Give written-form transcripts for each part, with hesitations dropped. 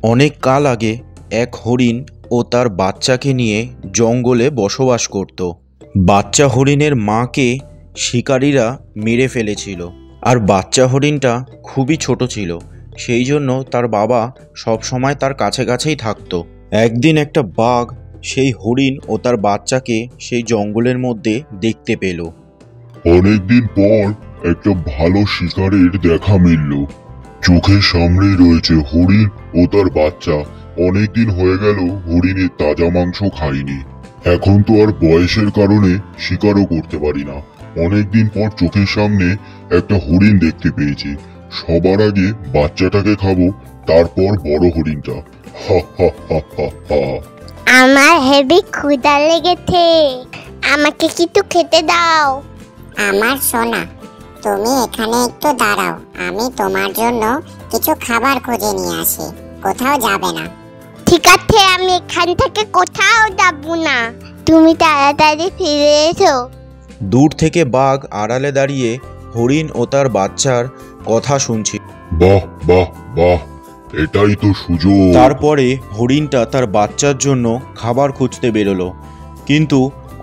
অনেক কাল আগে এক হরিণ ও তার বাচ্চাকে নিয়ে জঙ্গলে বসবাস করত। বাচ্চা হরিণের মাকে শিকারীরা মেরে ফেলেছিল, আর বাচ্চা হরিণটা খুবই ছোট ছিল, সেই জন্য তার বাবা সবসময় তার কাছে কাছেই থাকতো। একদিন একটা বাঘ সেই হরিণ ও তার বাচ্চাকে সেই জঙ্গলের মধ্যে দেখতে পেল। অনেকদিন পর একটা ভালো শিকারের দেখা মিলল। চোখের সামনেই রয়েছে হরিণ ও তার বাচ্চা। অনেকদিন হয়ে গেল হরিণের তাজা মাংস খাইনি। এখন তো আর বয়সের কারণে শিকারও করতে পারি না। অনেকদিন পর চোখের সামনে একটা হরিণ দেখতে পেয়েছি। সবার আগে বাচ্চাটাকে খাবো, তারপর বড় হরিণটা। হা হা হা হা হা। আমার হেভি ক্ষুধা লেগেছে, আমাকে কিছু খেতে দাও। আমার সোনা, তুমি এখানে একটু দাঁড়াও, আমি তোমার জন্য কিছু খাবার খুঁজে নিয়ে আসি। কোথাও যাবে না। ঠিক আছে, আমি এখান থেকে কোথাও যাব না, তুমি তাড়াতাড়ি ফিরে এসো। দূর থেকে বাঘ আড়ালে দাঁড়িয়ে হরিণ ও তার বাচ্চার কথা শুনছে। বাহ বাহ বাহ, এটাই তো সুযোগ। তারপরে হরিণটা তার বাচ্চার জন্য খাবার খুঁজতে বেরোলো, কিন্তু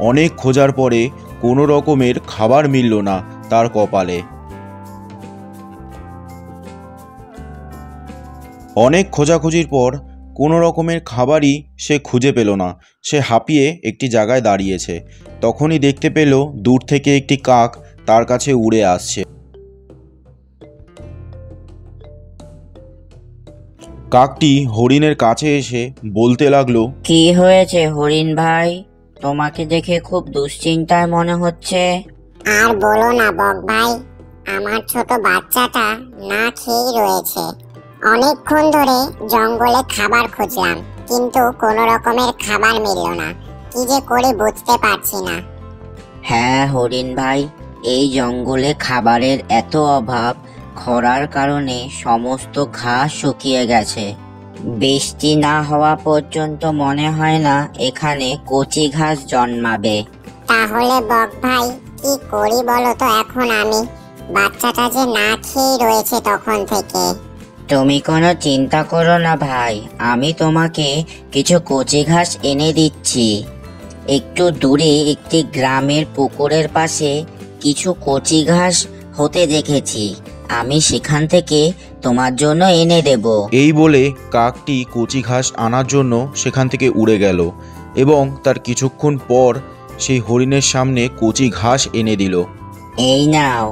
অনেক খোঁজার পরে কোনো রকমের খাবার মিলল না তার কপালে। অনেক খোঁজাখুঁজির পর কোনো রকমের খাবারই সে খুঁজে পেল না। সে হাঁপিয়ে একটি জায়গায় দাঁড়িয়েছে। তখনই দেখতে পেল দূর থেকে একটি কাক তার কাছে উড়ে আসছে। কাকটি হরিণের কাছে এসে বলতে লাগলো, কি হয়েছে হরিণ ভাই? তোমাকে দেখে খুব দুশ্চিন্তায় মনে হচ্ছে। আর বলো না বক ভাই, আমার ছোট বাচ্চাটা না খেয়েই রয়েছে। অনেকক্ষণ ধরে জঙ্গলে খাবার খুঁজলাম, কিন্তু কোনো রকমের খাবার মিলল না। কি যে করি বুঝতে পারছি না। হ্যাঁ হরিণ ভাই, এই জঙ্গলে খাবারের এত অভাব, খরার কারণে সমস্ত ঘাস শুকিয়ে গেছে। বৃষ্টি না হওয়া পর্যন্ত মনে হয় না এখানে কচি ঘাস জন্মাবে। তাহলে বক ভাই কি করি বলো তো এখন আমি? বাচ্চাটা যে না খেয়েই রয়েছে তখন থেকে। তুমি কোনো চিন্তা করো না ভাই, আমি তোমাকে কিছু কচি ঘাস এনে দিচ্ছি। একটু দূরে একটি গ্রামের পুকুরের পাশে কিছু কচি ঘাস হতে দেখেছি, আমি সেখান থেকে তোমার জন্য এনে দেব। এই বলে কাকটি কচি ঘাস আনার জন্য সেখান থেকে উড়ে গেল এবং তার কিছুক্ষণ পর সেই হরিণের সামনে কচি ঘাস এনে দিল। এই নাও,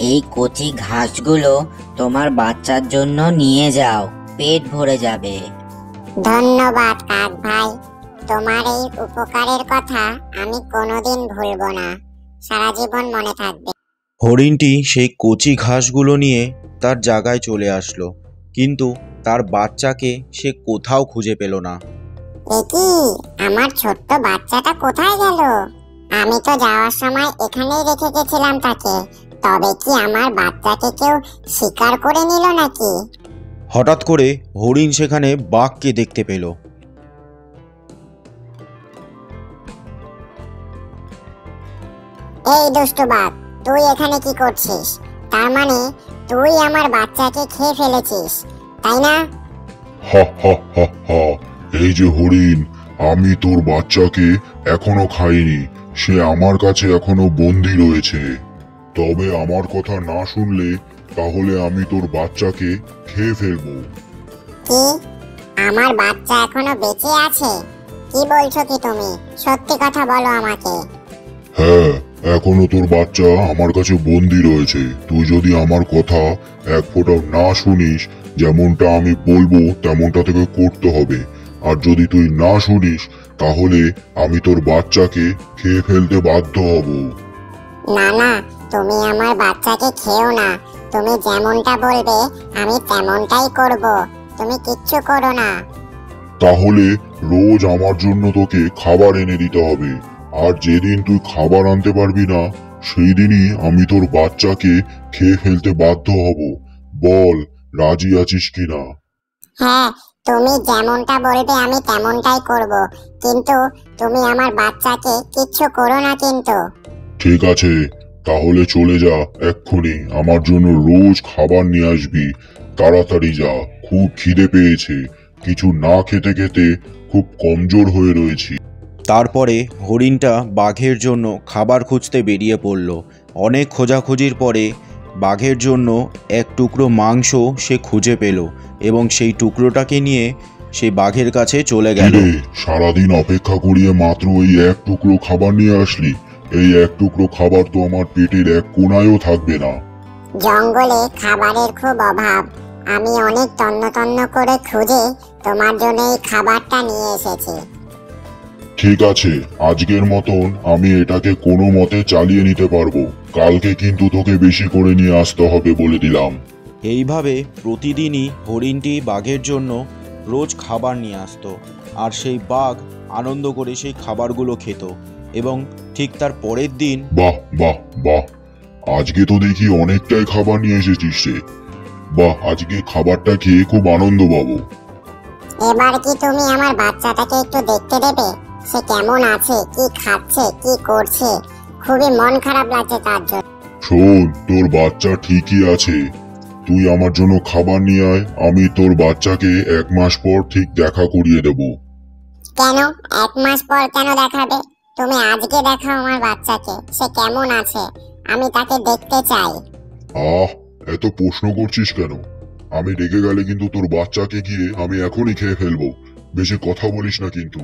এই কচি ঘাসগুলো তোমার বাচ্চার জন্য নিয়ে যাও, পেট ভরে যাবে। ধন্যবাদ কাক ভাই, তোমার এই উপকারের কথা আমি কোনোদিন ভুলবো না, সারা জীবন মনে থাকবে। হরিণটি সেই কচি ঘাসগুলো নিয়ে তার জায়গায় চলে আসলো, কিন্তু তার বাচ্চাকে সে কোথাও খুঁজে পেল না। এ কি, আমার ছোট্ট বাচ্চাটা কোথায় গেল? আমি তো যাওয়ার সময় এখানেই রেখে গেছিলাম তাকে। তবে কি আমার বাচ্চাকে কেউ শিকার করে নিল নাকি? হঠাৎ করে হরিণ সেখানে বাঘকে দেখতে পেল। এই দুষ্টু বাঘ, তুই এখানে কি করছিস? তার মানে তুই আমার বাচ্চাকে খেয়ে ফেলেছিস, তাই না? হা হা হা হা। এই যে হরিণ, আমি তোর বাচ্চাকে এখনো খাইনি। সে আমার কাছে এখনো বন্দী রয়েছে। তবে আমার কথা না শুনলে তাহলে আমি তোর বাচ্চাকে খেয়ে ফেলবো। কি, আমার বাচ্চা এখনো বেঁচে আছে? কি বলছো কি তুমি? সত্যি কথা বলো আমাকে। হ্যাঁ, এখনো তোর বাচ্চা আমার কাছে বন্দী রয়েছে। তুই যদি আমার কথা এক ফোঁটাও না শুনিস, যেমনটা আমি বলবো তেমনটা তোকে করতে হবে। আর যদি তুই না শুনিস তাহলে আমি তোর বাচ্চাকে খেয়ে ফেলতে বাধ্য হব। না না, তুমি আমার বাচ্চাকে খেও না। তুমি যেমনটা বলবে আমি তেমনটাই করব। তুমি কিচ্ছু করো না। তাহলে রোজ আমার জন্য তোকে খাবার এনে দিতে হবে। আর যেদিন তুই খাবার আনতে পারবি না, সেই দিনই আমি তোর বাচ্চাকে খেয়ে ফেলতে বাধ্য হব। বল, রাজি আছিস কিনা? হ্যাঁ, তুমি যেমনটা বলবে আমি তেমনটাই করব, কিন্তু তুমি আমার বাচ্চাকে কিচ্ছু করো না কিন্তু। ঠিক আছে, তাহলে চলে যা এক্ষুনি। আমার জন্য রোজ খাবার নিয়ে আসবি। তাড়াতাড়ি যা, খুব খিদে পেয়েছে। কিছু না খেতে খেতে খুব কমজোর হয়ে রয়েছি। তারপরে হরিণটা বাঘের জন্য খাবার খুঁজতে বেরিয়ে পড়ল। অনেক খোঁজাখুঁজির পরে বাঘের জন্য এক টুকরো মাংস সে খুঁজে পেল এবং সেই টুকরোটাকে নিয়ে সে বাঘের কাছে চলে গেল। কিরে, সারাদিন অপেক্ষা করিয়ে মাত্র এই এক টুকরো খাবার নিয়ে আসলি? এই এক টুকরো খাবার তো আমার পেটের এক কোণায়ও থাকবে না। জঙ্গলে খাবারের খুব অভাব, আমি অনেক তন্ন করে খুঁজে তোমার জন্য এই খাবারটা নিয়ে এসেছি। ঠিক আছে, আজকের মতন আমি এটাকে কোনো মতে চালিয়ে নিতে পারবো। কালকে কিন্তু তোকে বেশি করে নিয়ে আসতে হবে বলে দিলাম। এইভাবে প্রতিদিনই হরিণটি বাঘের জন্য রোজ খাবার নিয়ে আসতো আর সেই বাঘ আনন্দ করে সেই খাবারগুলো খেত এবং ঠিক তার পরের দিন বাহ বাহ বাহ, আজকে তো দেখি অনেকটাই খাবার নিয়ে এসেছিস রে। বাহ, আজকে খাবারটা খেয়ে খুব আনন্দ পাবো। এবার কি তুমি আমার বাচ্চাটাকে একটু দেখতে দেবে? সে কেমন আছে, কি খাচ্ছে, কি করছে? খুবই মন খারাপ লাগছে তার জন্য। শোন, তোর বাচ্চা ঠিকই আছে, তুই আমার জন্য খাবার নিয়ে আয়। আমি তোর বাচ্চাকে 1 মাস পর ঠিক দেখা করিয়ে দেব। কেন 1 মাস পর কেন দেখাবে? তুমি আজকে দেখাও আমার বাচ্চাকে, সে কেমন আছে, আমি তাকে দেখতে চাই। আহ, এত প্রশ্ন করছিস কেন? আমি রেগে গেলে কিন্তু তোর বাচ্চাকে গিয়ে আমি এখনই খেয়ে ফেলবো। বেশি কথা বলিস না কিন্তু।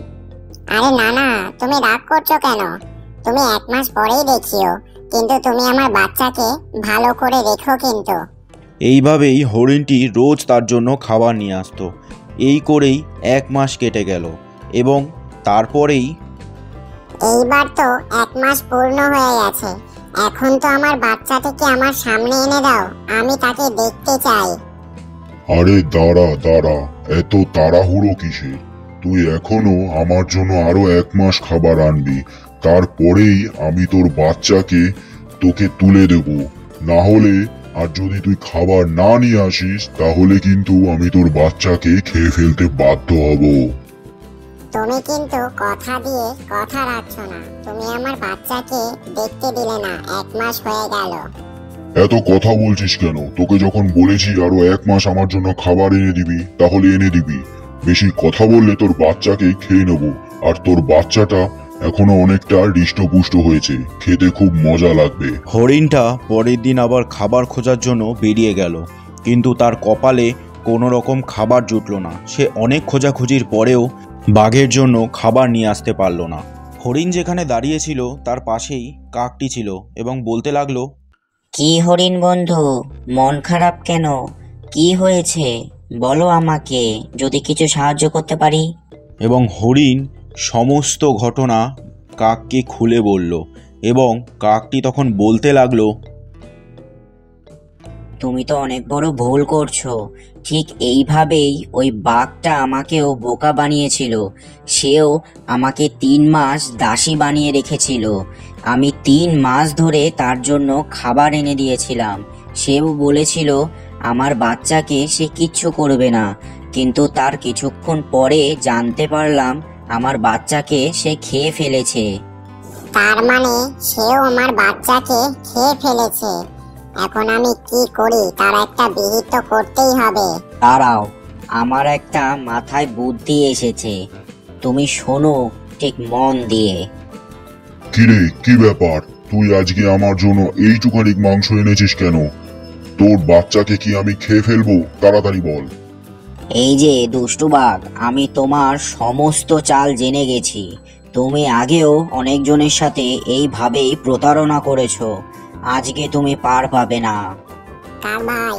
আরে না না, তুমি রাগ করছো কেন? তুমি 1 মাস পরেই দেখিও, কিন্তু তুমি আমার বাচ্চাকে ভালো করে রেখো কিন্তু। এইভাবেই হরিণটি রোজ তার জন্য খাবার নিয়ে আসতো। এই করেই 1 মাস কেটে গেল এবং তারপরেই এইবার তো 1 মাস পূর্ণ হয়ে গেছে। এখন তো আমার বাচ্চাটাকে আমার সামনে এনে দাও, আমি তাকে দেখতে চাই। আরে দাঁড়া দাঁড়া, এত তাড়াহুড়ো কিসের? তুই এখনো আমার জন্য আরো 1 মাস খাবার আনবি, তারপরেই আমি তোর বাচ্চাকে তোকে তুলে দেব। না হলে, আর যদি তুই খাবার না নিয়ে আসিস, তাহলে কিন্তু আমি তোর বাচ্চাকে খেয়ে ফেলতে বাধ্য হব। তুমি কিন্তু কথা দিয়ে কথা রাখছো না। তুমি আমার বাচ্চাকে দেখতে দিলে না, 1 মাস হয়ে গেল। এত কথা বলছিস কেন? তোকে যখন বলেছি আরো 1 মাস আমার জন্য খাবার এনে দিবি, তাহলে এনে দিবি। বেশি কথা বললে তোর বাচ্চাকে খেয়ে নেব। আর তোর বাচ্চাটা এখনো অনেকটা হৃষ্টপুষ্ট হয়েছে, খেতে খুব মজা লাগবে। হরিণটা পরের দিন আবার খাবার খোঁজার জন্য বেরিয়ে গেল, কিন্তু তার কপালে কোনো রকম খাবার জুটল না। সে অনেক খোঁজাখুঁজির পরেও বাঘের জন্য খাবার নিয়ে আসতে পারল না। হরিণ যেখানে দাঁড়িয়েছিল তার পাশেই কাকটি ছিল এবং বলতে লাগলো, কি হরিণ বন্ধু, মন খারাপ কেন? কি হয়েছে বলো আমাকে, যদি কিছু সাহায্য করতে পারি। এবং হরিণ সমস্ত ঘটনা কাককে খুলে বলল এবং কাকটি তখন বলতে লাগলো, তুমি তো অনেক বড় ভুল করছো। ঠিক এইভাবেই ওই বাঘটা আমাকেও বোকা বানিয়েছিল। সেও আমাকে 3 মাস দাসী বানিয়ে রেখেছিল। আমি 3 মাস ধরে তার জন্য খাবার এনে দিয়েছিলাম। সেও বলেছিল আমার বাচ্চাকে সে কিচ্ছু করবে না, কিন্তু তার কিছুক্ষণ পরে জানতে পারলাম আমার বাচ্চাকে সে খেয়ে ফেলেছে। তার মানে সেও আমার বাচ্চাকে খেয়ে ফেলেছে। এখন আমি কি করি, তার একটা বিহিত তো করতেই হবে। দাঁড়াও, আমার একটা মাথায় বুদ্ধি এসেছে, তুমি শোনো ঠিক মন দিয়ে। কিরে, কি ব্যাপার? তুই আজকে আমার জন্য এইটুখানি মাংস এনেছিস কেন? তোর বাচ্চাকে কি আমি খেয়ে ফেলবো? তাড়াতাড়ি বল। এই যে দুষ্টু বাঘ, আমি তোমার সমস্ত চাল জেনে গেছি। তুমি আগেও অনেকজনের সাথে এইভাবেই প্রতারণা করেছো। আজকে তুমি পার পাবে না। কাক ভাই,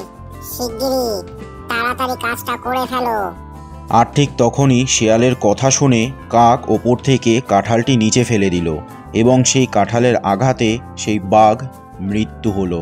শিগগিরই তাড়াতাড়ি কাজটা করে ফেলো। আর ঠিক তখনই শেয়ালের কথা শুনে কাক ওপর থেকে কাঁঠালটি নিচে ফেলে দিল এবং সেই কাঁঠালের আঘাতে সেই বাঘ মৃত্যু হলো।